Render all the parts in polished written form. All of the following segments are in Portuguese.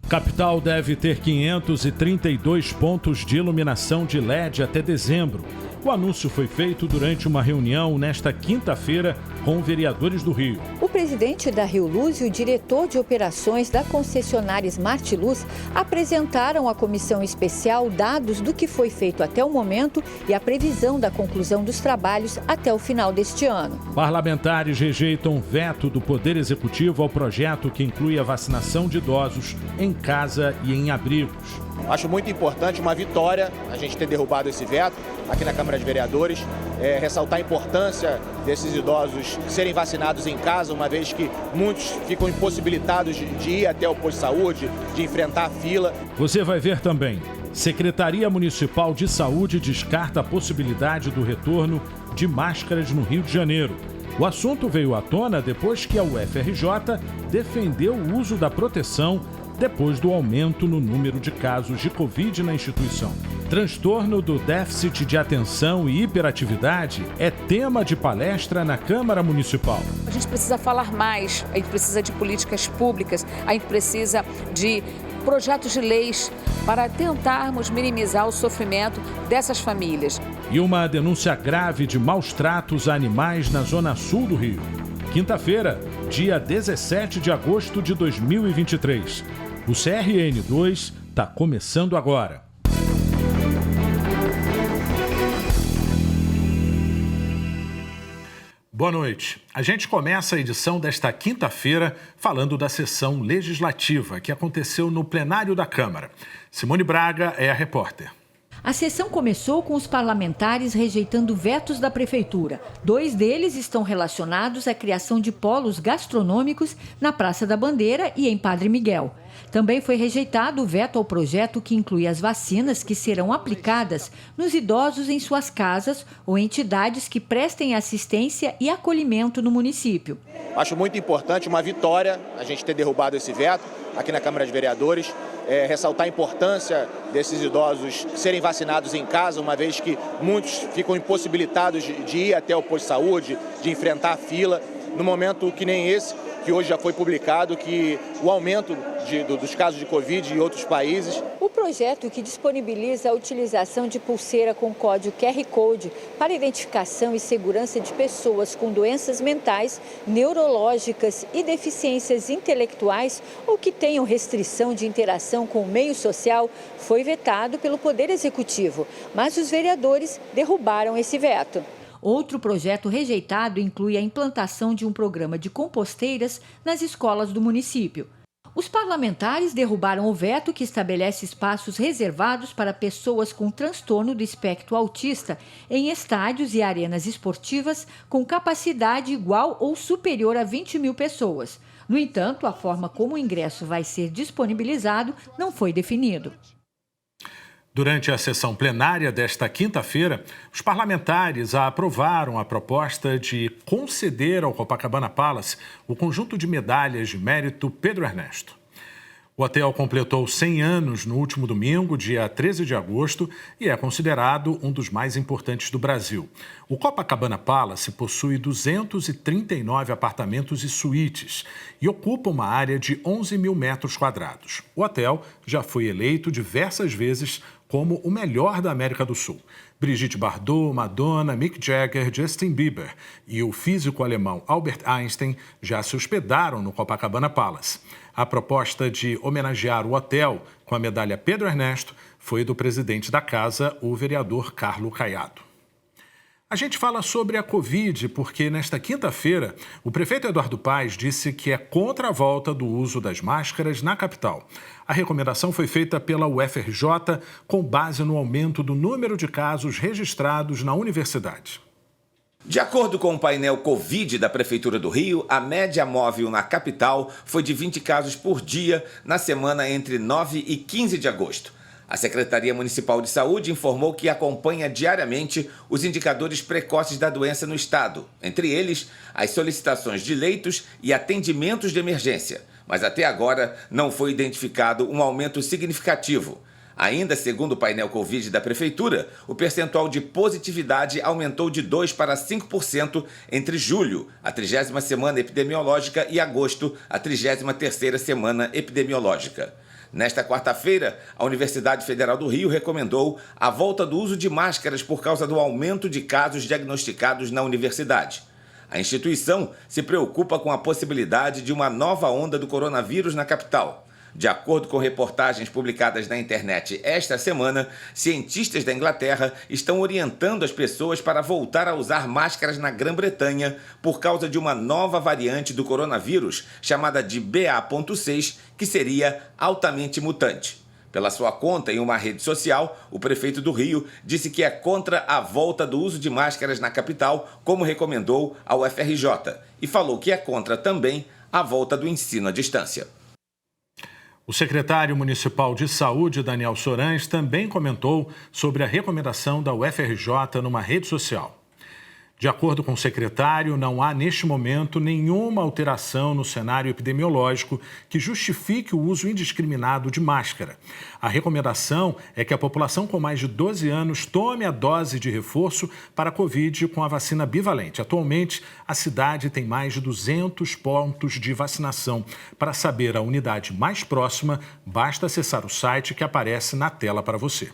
Capital deve ter 532 pontos de iluminação de LED até dezembro. O anúncio foi feito durante uma reunião nesta quinta-feira com vereadores do Rio. O presidente da Rio Luz e o diretor de operações da concessionária Smart Luz apresentaram à comissão especial dados do que foi feito até o momento e a previsão da conclusão dos trabalhos até o final deste ano. Parlamentares rejeitam veto do Poder Executivo ao projeto que inclui a vacinação de idosos em casa e em abrigos. Acho muito importante, uma vitória, a gente ter derrubado esse veto aqui na Câmara de Vereadores, ressaltar a importância desses idosos serem vacinados em casa, uma vez que muitos ficam impossibilitados de ir até o posto de saúde, de enfrentar a fila. Você vai ver também. Secretaria Municipal de Saúde descarta a possibilidade do retorno de máscaras no Rio de Janeiro. O assunto veio à tona depois que a UFRJ defendeu o uso da proteção depois do aumento no número de casos de Covid na instituição. Transtorno do déficit de atenção e hiperatividade é tema de palestra na Câmara Municipal. A gente precisa falar mais, a gente precisa de políticas públicas, a gente precisa de projetos de leis para tentarmos minimizar o sofrimento dessas famílias. E uma denúncia grave de maus tratos a animais na zona sul do Rio. Quinta-feira, dia 17 de agosto de 2023. O CRN2 está começando agora. Boa noite. A gente começa a edição desta quinta-feira falando da sessão legislativa que aconteceu no plenário da Câmara. Simone Braga é a repórter. A sessão começou com os parlamentares rejeitando vetos da Prefeitura. 2 deles estão relacionados à criação de polos gastronômicos na Praça da Bandeira e em Padre Miguel. Também foi rejeitado o veto ao projeto que inclui as vacinas que serão aplicadas nos idosos em suas casas ou entidades que prestem assistência e acolhimento no município. Acho muito importante, uma vitória, a gente ter derrubado esse veto aqui na Câmara de Vereadores. Ressaltar a importância desses idosos serem vacinados em casa, uma vez que muitos ficam impossibilitados de ir até o posto de saúde, de enfrentar a fila, no momento que nem esse, que hoje já foi publicado, que o aumento dos casos de Covid em outros países. O projeto que disponibiliza a utilização de pulseira com código QR Code para identificação e segurança de pessoas com doenças mentais, neurológicas e deficiências intelectuais ou que tenham restrição de interação com o meio social foi vetado pelo Poder Executivo, mas os vereadores derrubaram esse veto. Outro projeto rejeitado inclui a implantação de um programa de composteiras nas escolas do município. Os parlamentares derrubaram o veto que estabelece espaços reservados para pessoas com transtorno do espectro autista em estádios e arenas esportivas com capacidade igual ou superior a 20 mil pessoas. No entanto, a forma como o ingresso vai ser disponibilizado não foi definido. Durante a sessão plenária desta quinta-feira, os parlamentares aprovaram a proposta de conceder ao Copacabana Palace o conjunto de medalhas de mérito Pedro Ernesto. O hotel completou 100 anos no último domingo, dia 13 de agosto, e é considerado um dos mais importantes do Brasil. O Copacabana Palace possui 239 apartamentos e suítes e ocupa uma área de 11 mil metros quadrados. O hotel já foi eleito diversas vezes como o melhor da América do Sul. Brigitte Bardot, Madonna, Mick Jagger, Justin Bieber e o físico alemão Albert Einstein já se hospedaram no Copacabana Palace. A proposta de homenagear o hotel com a medalha Pedro Ernesto foi do presidente da casa, o vereador Carlos Caiado. A gente fala sobre a Covid porque, nesta quinta-feira, o prefeito Eduardo Paes disse que é contra a volta do uso das máscaras na capital. A recomendação foi feita pela UFRJ com base no aumento do número de casos registrados na universidade. De acordo com o painel Covid da Prefeitura do Rio, a média móvel na capital foi de 20 casos por dia na semana entre 9 e 15 de agosto. A Secretaria Municipal de Saúde informou que acompanha diariamente os indicadores precoces da doença no estado, entre eles as solicitações de leitos e atendimentos de emergência, mas até agora não foi identificado um aumento significativo. Ainda segundo o painel Covid da Prefeitura, o percentual de positividade aumentou de 2% para 5% entre julho, a 30ª semana epidemiológica, e agosto, a 33ª semana epidemiológica. Nesta quarta-feira, a Universidade Federal do Rio recomendou a volta do uso de máscaras por causa do aumento de casos diagnosticados na universidade. A instituição se preocupa com a possibilidade de uma nova onda do coronavírus na capital. De acordo com reportagens publicadas na internet esta semana, cientistas da Inglaterra estão orientando as pessoas para voltar a usar máscaras na Grã-Bretanha por causa de uma nova variante do coronavírus, chamada de BA.6, que seria altamente mutante. Pela sua conta em uma rede social, o prefeito do Rio disse que é contra a volta do uso de máscaras na capital, como recomendou a UFRJ, e falou que é contra também a volta do ensino à distância. O secretário municipal de saúde, Daniel Sorães, também comentou sobre a recomendação da UFRJ numa rede social. De acordo com o secretário, não há neste momento nenhuma alteração no cenário epidemiológico que justifique o uso indiscriminado de máscara. A recomendação é que a população com mais de 12 anos tome a dose de reforço para a Covid com a vacina bivalente. Atualmente, a cidade tem mais de 200 pontos de vacinação. Para saber a unidade mais próxima, basta acessar o site que aparece na tela para você.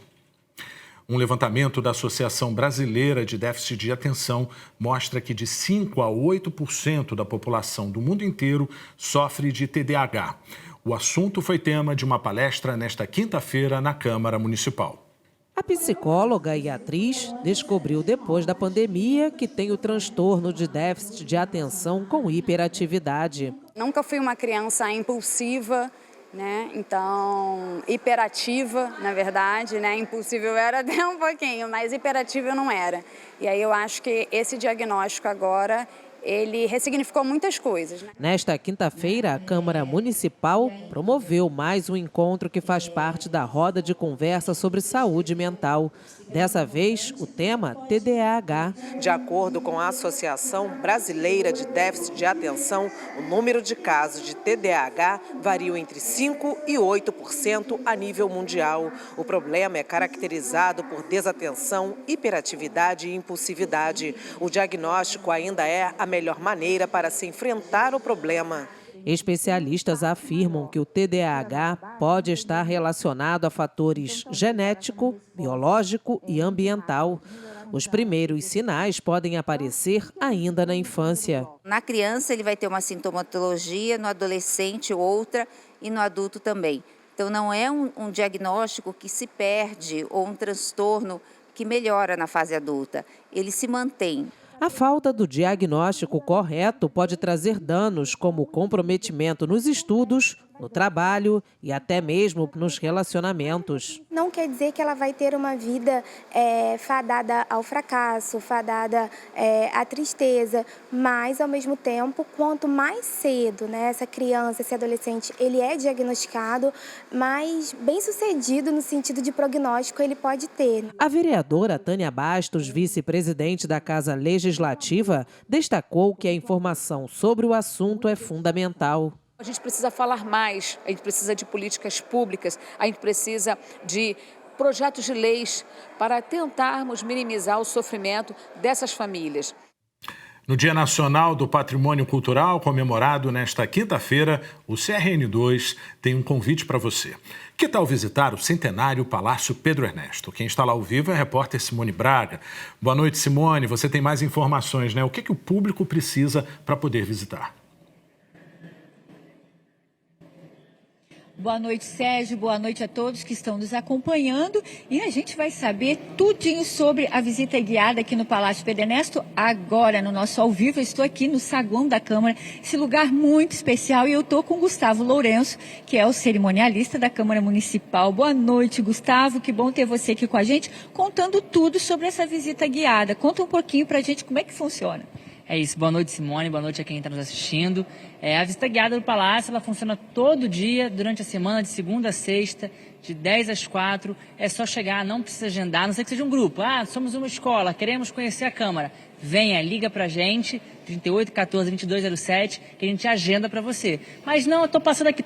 Um levantamento da Associação Brasileira de Déficit de Atenção mostra que de 5% a 8% da população do mundo inteiro sofre de TDAH. O assunto foi tema de uma palestra nesta quinta-feira na Câmara Municipal. A psicóloga e atriz descobriu depois da pandemia que tem o transtorno de déficit de atenção com hiperatividade. Nunca fui uma criança impulsiva, né? Então, hiperativa, na verdade, né? Impulsiva eu era até um pouquinho, mas hiperativa eu não era. E aí eu acho que esse diagnóstico agora, ele ressignificou muitas coisas, né? Nesta quinta-feira, a Câmara Municipal promoveu mais um encontro que faz parte da roda de conversa sobre saúde mental. Dessa vez, o tema TDAH. De acordo com a Associação Brasileira de Déficit de Atenção, o número de casos de TDAH varia entre 5% e 8% a nível mundial. O problema é caracterizado por desatenção, hiperatividade e impulsividade. O diagnóstico ainda é a melhor maneira para se enfrentar o problema. Especialistas afirmam que o TDAH pode estar relacionado a fatores genético, biológico e ambiental. Os primeiros sinais podem aparecer ainda na infância. Na criança ele vai ter uma sintomatologia, no adolescente outra e no adulto também. Então não é um diagnóstico que se perde ou um transtorno que melhora na fase adulta, ele se mantém. A falta do diagnóstico correto pode trazer danos como comprometimento nos estudos, no trabalho e até mesmo nos relacionamentos. Não quer dizer que ela vai ter uma vida fadada ao fracasso, fadada à tristeza, mas ao mesmo tempo, quanto mais cedo, né, essa criança, esse adolescente, ele é diagnosticado, mais bem-sucedido no sentido de prognóstico ele pode ter. A vereadora Tânia Bastos, vice-presidente da Casa Legislativa, destacou que a informação sobre o assunto é fundamental. A gente precisa falar mais, a gente precisa de políticas públicas, a gente precisa de projetos de leis para tentarmos minimizar o sofrimento dessas famílias. No Dia Nacional do Patrimônio Cultural, comemorado nesta quinta-feira, o CRN2 tem um convite para você. Que tal visitar o centenário Palácio Pedro Ernesto? Quem está lá ao vivo é a repórter Simone Braga. Boa noite, Simone. Você tem mais informações, né? O que o público precisa para poder visitar? Boa noite, Sérgio. Boa noite a todos que estão nos acompanhando. E a gente vai saber tudinho sobre a visita guiada aqui no Palácio Pedro Ernesto. Agora, no nosso ao vivo, eu estou aqui no saguão da Câmara, esse lugar muito especial. E eu estou com o Gustavo Lourenço, que é o cerimonialista da Câmara Municipal. Boa noite, Gustavo. Que bom ter você aqui com a gente, contando tudo sobre essa visita guiada. Conta um pouquinho para a gente como é que funciona. É isso, boa noite, Simone, boa noite a quem está nos assistindo. A visita guiada do Palácio, ela funciona todo dia, durante a semana, de segunda a sexta, de 10 às 4. É só chegar, não precisa agendar, a não ser que seja um grupo. Somos uma escola, queremos conhecer a Câmara. Venha, liga pra gente, 3814-2207, que a gente agenda para você. Mas não, eu estou passando aqui,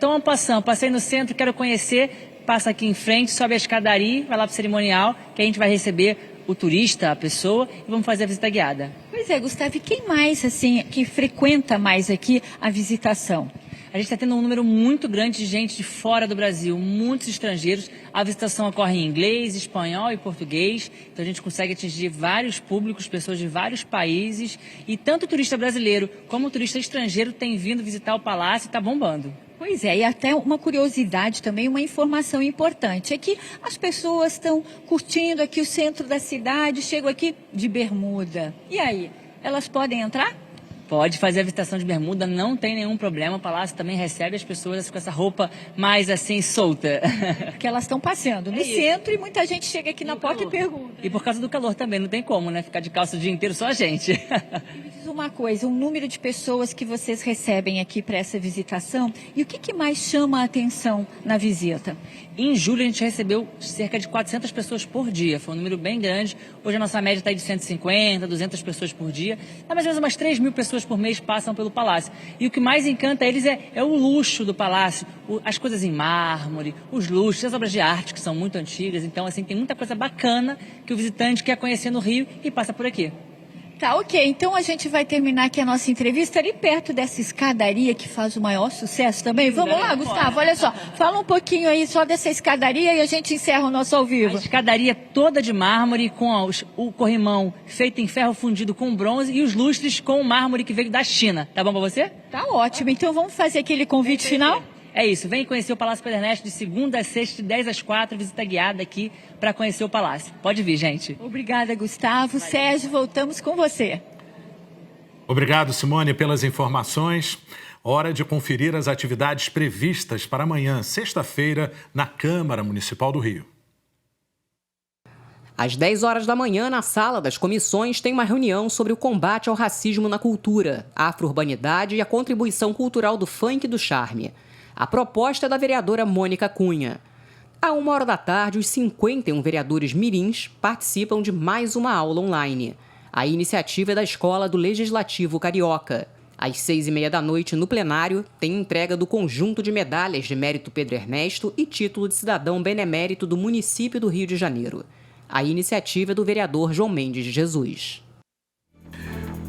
passei no centro, quero conhecer, passa aqui em frente, sobe a escadaria, vai lá pro cerimonial, que a gente vai receber o turista, a pessoa, e vamos fazer a visita guiada. Pois é, Gustavo, e quem mais, assim, que frequenta mais aqui a visitação? A A gente está tendo um número muito grande de gente de fora do Brasil, muitos estrangeiros. A visitação ocorre em inglês, espanhol e português. Então a gente consegue atingir vários públicos, pessoas de vários países. E tanto o turista brasileiro como o turista estrangeiro tem vindo visitar o palácio e está bombando. Pois é, e até uma curiosidade também, uma informação importante, é que as pessoas estão curtindo aqui o centro da cidade, chegam aqui de bermuda. E aí, elas podem entrar? Pode fazer a visitação de bermuda, não tem nenhum problema. O palácio também recebe as pessoas com essa roupa mais assim, solta. Porque elas estão passeando no centro e muita gente chega aqui na porta e pergunta. E por causa do calor também, não tem como, né? Ficar de calça o dia inteiro, só a gente. Me diz uma coisa, o número de pessoas que vocês recebem aqui para essa visitação e o que mais chama a atenção na visita? Em julho a gente recebeu cerca de 400 pessoas por dia, foi um número bem grande. Hoje a nossa média está de 150, 200 pessoas por dia. Mais ou menos umas 3 mil pessoas por mês passam pelo palácio. E o que mais encanta eles é o luxo do palácio, as coisas em mármore, os luxos, as obras de arte que são muito antigas. Então, assim, tem muita coisa bacana que o visitante quer conhecer no Rio e passa por aqui. Tá, ok. Então a gente vai terminar aqui a nossa entrevista ali perto dessa escadaria que faz o maior sucesso também. Vamos lá, Gustavo, olha só. Fala um pouquinho aí só dessa escadaria e a gente encerra o nosso ao vivo. A escadaria toda de mármore, com o corrimão feito em ferro fundido com bronze e os lustres com mármore que veio da China. Tá bom pra você? Tá ótimo. Então vamos fazer aquele convite final? É isso, vem conhecer o Palácio Pedro Ernesto de segunda a sexta, de 10 às 4, visita guiada aqui para conhecer o Palácio. Pode vir, gente. Obrigada, Gustavo. Sérgio, voltamos com você. Obrigado, Simone, pelas informações. Hora de conferir as atividades previstas para amanhã, sexta-feira, na Câmara Municipal do Rio. Às 10 horas da manhã, na sala das comissões, tem uma reunião sobre o combate ao racismo na cultura, a afro-urbanidade e a contribuição cultural do funk e do charme. A proposta é da vereadora Mônica Cunha. À 1h da tarde, os 51 vereadores mirins participam de mais uma aula online. A iniciativa é da Escola do Legislativo Carioca. Às 6h30 da noite, no plenário, tem entrega do conjunto de medalhas de mérito Pedro Ernesto e título de cidadão benemérito do município do Rio de Janeiro. A iniciativa é do vereador João Mendes de Jesus.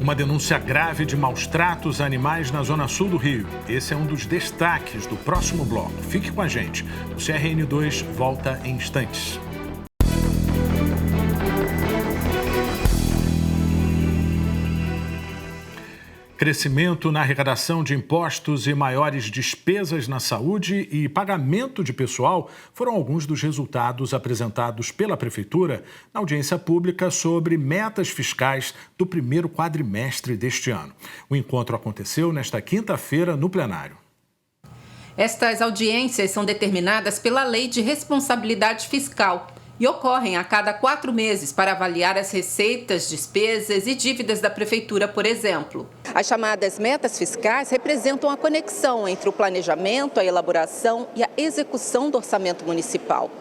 Uma denúncia grave de maus-tratos a animais na zona sul do Rio. Esse é um dos destaques do próximo bloco. Fique com a gente. O CRN2 volta em instantes. Crescimento na arrecadação de impostos e maiores despesas na saúde e pagamento de pessoal foram alguns dos resultados apresentados pela Prefeitura na audiência pública sobre metas fiscais do primeiro quadrimestre deste ano. O encontro aconteceu nesta quinta-feira no plenário. Estas audiências são determinadas pela Lei de Responsabilidade Fiscal e ocorrem a cada 4 meses para avaliar as receitas, despesas e dívidas da Prefeitura, por exemplo. As chamadas metas fiscais representam a conexão entre o planejamento, a elaboração e a execução do orçamento municipal.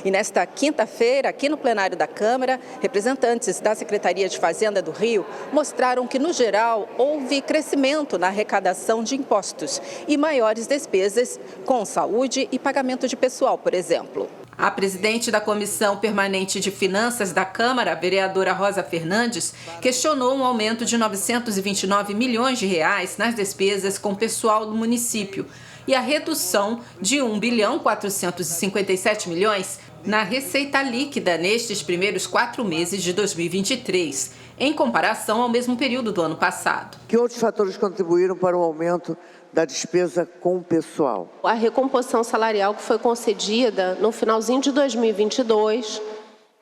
E nesta quinta-feira, aqui no plenário da Câmara, representantes da Secretaria de Fazenda do Rio mostraram que, no geral, houve crescimento na arrecadação de impostos e maiores despesas com saúde e pagamento de pessoal, por exemplo. A presidente da Comissão Permanente de Finanças da Câmara, a vereadora Rosa Fernandes, questionou um aumento de 929 milhões de reais nas despesas com pessoal do município e a redução de 1.457 milhões na receita líquida nestes primeiros 4 meses de 2023, em comparação ao mesmo período do ano passado. Que outros fatores contribuíram para o aumento da despesa com o pessoal? A recomposição salarial que foi concedida no finalzinho de 2022,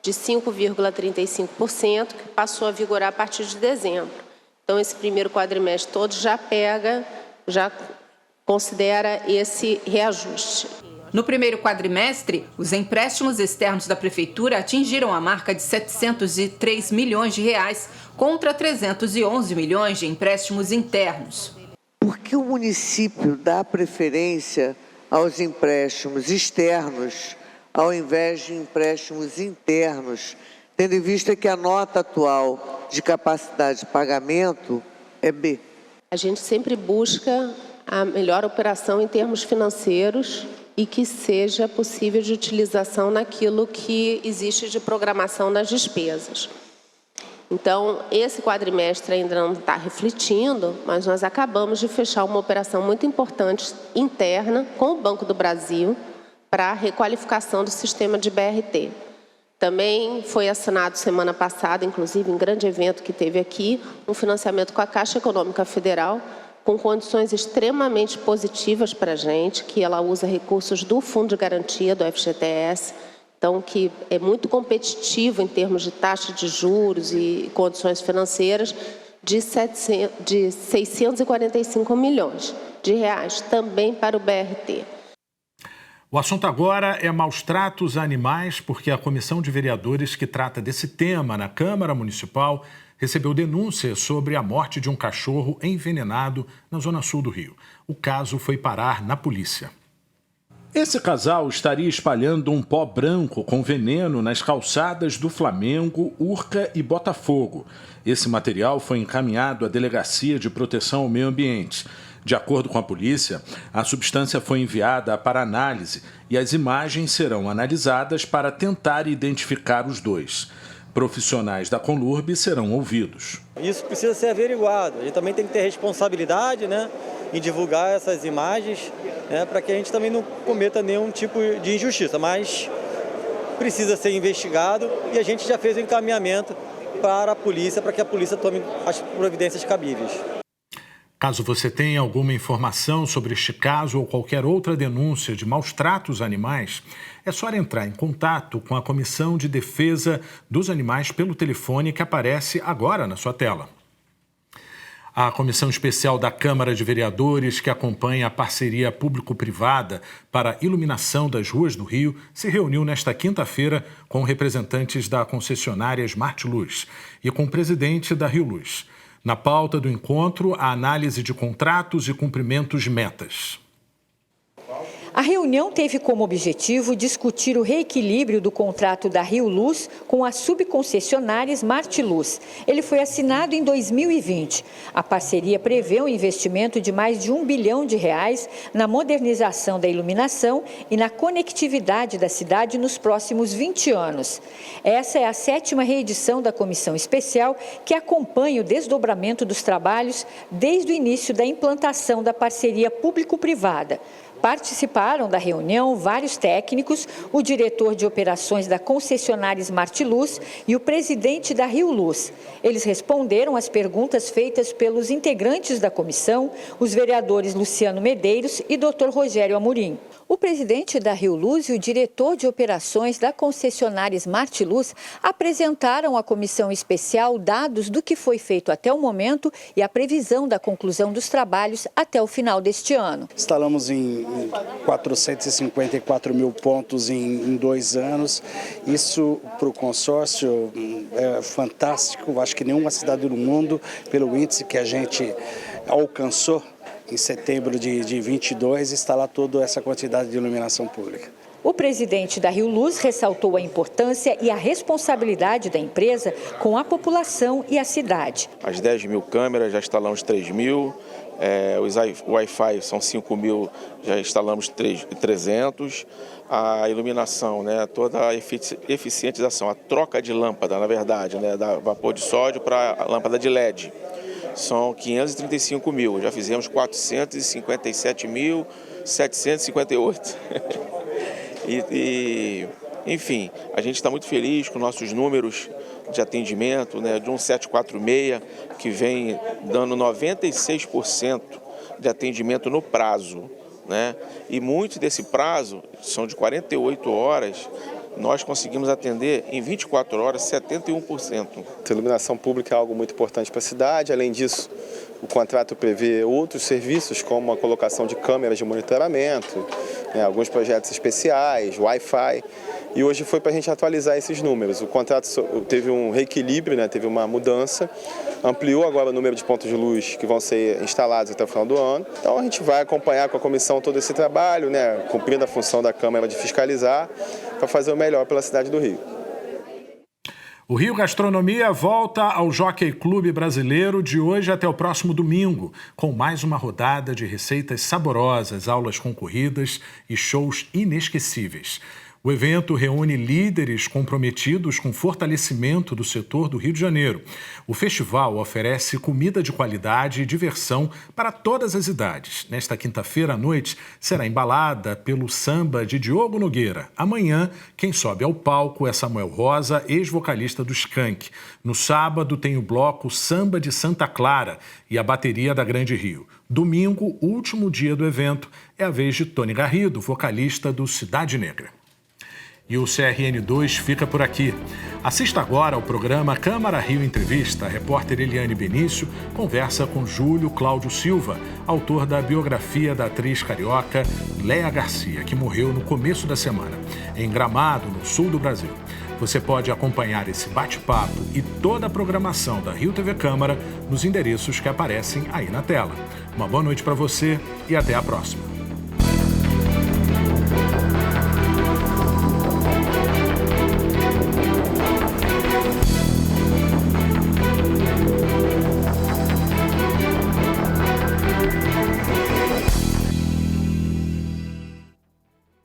de 5,35%, que passou a vigorar a partir de dezembro. Então, esse primeiro quadrimestre todo já considera esse reajuste. No primeiro quadrimestre, os empréstimos externos da Prefeitura atingiram a marca de 703 milhões de reais, contra 311 milhões de empréstimos internos. Por que o município dá preferência aos empréstimos externos ao invés de empréstimos internos, tendo em vista que a nota atual de capacidade de pagamento é B? A gente sempre busca a melhor operação em termos financeiros e que seja possível de utilização naquilo que existe de programação nas despesas. Então, esse quadrimestre ainda não está refletindo, mas nós acabamos de fechar uma operação muito importante interna com o Banco do Brasil para a requalificação do sistema de BRT. Também foi assinado semana passada, inclusive em grande evento que teve aqui, um financiamento com a Caixa Econômica Federal, com condições extremamente positivas para a gente, que ela usa recursos do Fundo de Garantia, do FGTS, então que é muito competitivo em termos de taxa de juros e condições financeiras, de 645 milhões de reais, também para o BRT. O assunto agora é maus tratos a animais, porque a comissão de vereadores que trata desse tema na Câmara Municipal recebeu denúncia sobre a morte de um cachorro envenenado na zona sul do Rio. O caso foi parar na polícia. Esse casal estaria espalhando um pó branco com veneno nas calçadas do Flamengo, Urca e Botafogo. Esse material foi encaminhado à Delegacia de Proteção ao Meio Ambiente. De acordo com a polícia, a substância foi enviada para análise e as imagens serão analisadas para tentar identificar os dois. Profissionais da Conlurb serão ouvidos. Isso precisa ser averiguado. A gente também tem que ter responsabilidade, né, em divulgar essas imagens, né, para que a gente também não cometa nenhum tipo de injustiça. Mas precisa ser investigado e a gente já fez o encaminhamento para a polícia, para que a polícia tome as providências cabíveis. Caso você tenha alguma informação sobre este caso ou qualquer outra denúncia de maus tratos a animais, é só entrar em contato com a Comissão de Defesa dos Animais pelo telefone que aparece agora na sua tela. A Comissão Especial da Câmara de Vereadores, que acompanha a parceria público-privada para a iluminação das ruas do Rio, se reuniu nesta quinta-feira com representantes da concessionária Smart Luz e com o presidente da Rio Luz. Na pauta do encontro, a análise de contratos e cumprimentos de metas. A reunião teve como objetivo discutir o reequilíbrio do contrato da Rio Luz com a subconcessionária Smart Luz. Ele foi assinado em 2020. A parceria prevê um investimento de mais de R$1 bilhão na modernização da iluminação e na conectividade da cidade nos próximos 20 anos. Essa é a 7ª reedição da Comissão Especial que acompanha o desdobramento dos trabalhos desde o início da implantação da parceria público-privada. Participaram da reunião vários técnicos, o diretor de operações da concessionária Smart Luz e o presidente da Rio Luz. Eles responderam às perguntas feitas pelos integrantes da comissão, os vereadores Luciano Medeiros e Dr. Rogério Amorim. O presidente da Rio Luz e o diretor de operações da concessionária Smart Luz apresentaram à comissão especial dados do que foi feito até o momento e a previsão da conclusão dos trabalhos até o final deste ano. Instalamos em 454 mil pontos em 2 anos. Isso para o consórcio é fantástico. Acho que nenhuma cidade do mundo, pelo índice que a gente alcançou, em setembro de 22, instalar toda essa quantidade de iluminação pública. O presidente da Rio Luz ressaltou a importância e a responsabilidade da empresa com a população e a cidade. As 10 mil câmeras, já instalamos 3 mil, os Wi-Fi são 5 mil, já instalamos 300. A iluminação, né, toda a eficientização, a troca de lâmpada, na verdade, né, da vapor de sódio para a lâmpada de LED. São 535 mil, já fizemos 457.758. Enfim, a gente está muito feliz com nossos números de atendimento, né, de 1746, que vem dando 96% de atendimento no prazo, né? E muito desse prazo, são de 48 horas, nós conseguimos atender em 24 horas 71%. A iluminação pública é algo muito importante para a cidade. Além disso, o contrato prevê outros serviços, como a colocação de câmeras de monitoramento, né, alguns projetos especiais, Wi-Fi. E hoje foi para a gente atualizar esses números. O contrato teve um reequilíbrio, né, teve uma mudança, ampliou agora o número de pontos de luz que vão ser instalados até o final do ano. Então a gente vai acompanhar com a comissão todo esse trabalho, né, cumprindo a função da Câmara de fiscalizar, para fazer o melhor pela cidade do Rio. O Rio Gastronomia volta ao Jockey Clube Brasileiro de hoje até o próximo domingo, com mais uma rodada de receitas saborosas, aulas concorridas e shows inesquecíveis. O O evento reúne líderes comprometidos com o fortalecimento do setor do Rio de Janeiro. O festival oferece comida de qualidade e diversão para todas as idades. Nesta quinta-feira à noite, será embalada pelo samba de Diogo Nogueira. Amanhã, quem sobe ao palco é Samuel Rosa, ex-vocalista do Skank. No sábado, tem o bloco Samba de Santa Clara e a bateria da Grande Rio. Domingo, último dia do evento, é a vez de Tony Garrido, vocalista do Cidade Negra. E o CRN2 fica por aqui. Assista agora ao programa Câmara Rio Entrevista. A repórter Eliane Benício conversa com Júlio Cláudio Silva, autor da biografia da atriz carioca Léa Garcia, que morreu no começo da semana, em Gramado, no sul do Brasil. Você pode acompanhar esse bate-papo e toda a programação da Rio TV Câmara nos endereços que aparecem aí na tela. Uma boa noite para você e até a próxima.